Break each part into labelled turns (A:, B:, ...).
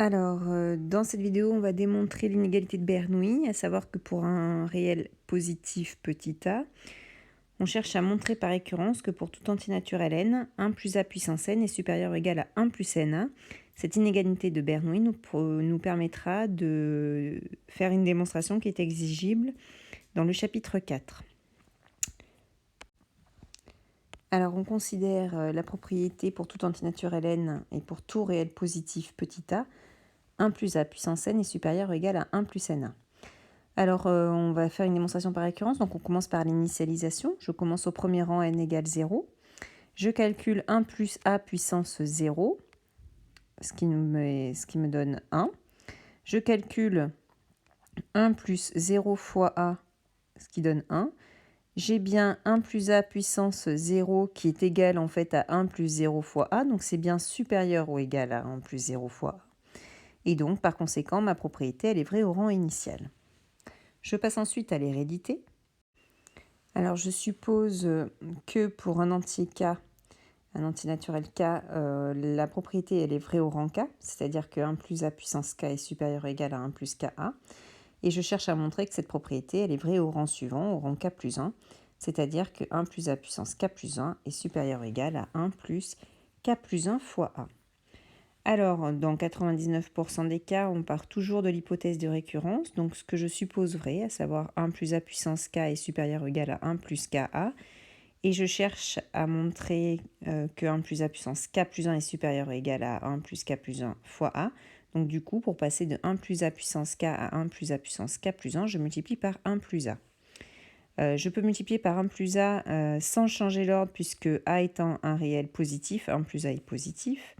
A: Alors, dans cette vidéo, on va démontrer l'inégalité de Bernoulli, à savoir que pour un réel positif petit a, on cherche à montrer par récurrence que pour tout entier naturel n, 1 plus a puissance n est supérieur ou égal à 1 plus na. Cette inégalité de Bernoulli nous permettra de faire une démonstration qui est exigible dans le chapitre 4. Alors, on considère la propriété pour tout entier naturel n et pour tout réel positif petit a, 1 plus a puissance n est supérieur ou égal à 1 plus na. Alors, on va faire une démonstration par récurrence. Donc, on commence par l'initialisation. Je commence au premier rang, n égale 0. Je calcule 1 plus a puissance 0, ce qui me donne 1. Je calcule 1 plus 0 fois a, ce qui donne 1. J'ai bien 1 plus a puissance 0 qui est égal en fait à 1 plus 0 fois a. Donc, c'est bien supérieur ou égal à 1 plus 0 fois a. Et donc, par conséquent, ma propriété, elle est vraie au rang initial. Je passe ensuite à l'hérédité. Alors, je suppose que pour un entier k, un entier naturel k, la propriété, elle est vraie au rang k, c'est-à-dire que 1 plus a puissance k est supérieur ou égal à 1 plus ka. Et je cherche à montrer que cette propriété, elle est vraie au rang suivant, au rang k plus 1, c'est-à-dire que 1 plus a puissance k plus 1 est supérieur ou égal à 1 plus k plus 1 fois a. Alors, dans 99% des cas, on part toujours de l'hypothèse de récurrence, donc ce que je suppose vrai, à savoir 1 plus a puissance k est supérieur ou égal à 1 plus ka, et je cherche à montrer que 1 plus a puissance k plus 1 est supérieur ou égal à 1 plus k plus 1 fois a. Donc du coup, pour passer de 1 plus a puissance k à 1 plus a puissance k plus 1, je multiplie par 1 plus a. Je peux multiplier par 1 plus a sans changer l'ordre, puisque a étant un réel positif, 1 plus a est positif.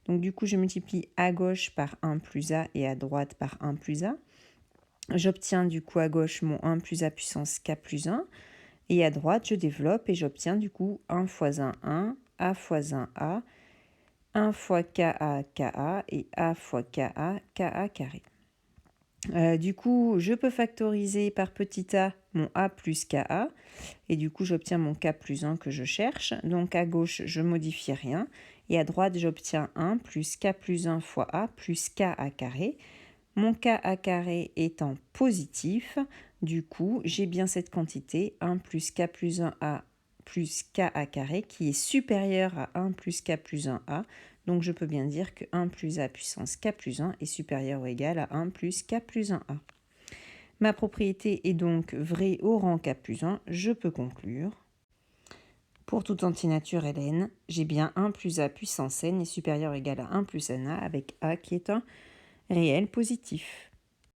A: Donc du coup, je multiplie à gauche par 1 plus a et à droite par 1 plus a. J'obtiens du coup à gauche mon 1 plus a puissance k plus 1. Et à droite, je développe et j'obtiens du coup 1 fois 1 a fois 1 fois ka, et a fois ka carré. Du coup, je peux factoriser par petit a mon a plus ka, et du coup, j'obtiens mon k plus 1 que je cherche. Donc, à gauche, je modifie rien, et à droite, j'obtiens 1 plus k plus 1 fois a plus ka carré. Mon ka carré étant positif, du coup, j'ai bien cette quantité, 1 plus k plus 1 a plus ka carré, qui est supérieure à 1 plus k plus 1 a. Donc, je peux bien dire que 1 plus a puissance k plus 1 est supérieur ou égal à 1 plus k plus 1 a. Ma propriété est donc vraie au rang k plus 1. Je peux conclure. Pour tout entier naturel n, j'ai bien 1 plus a puissance n est supérieur ou égal à 1 plus na, avec a qui est un réel positif.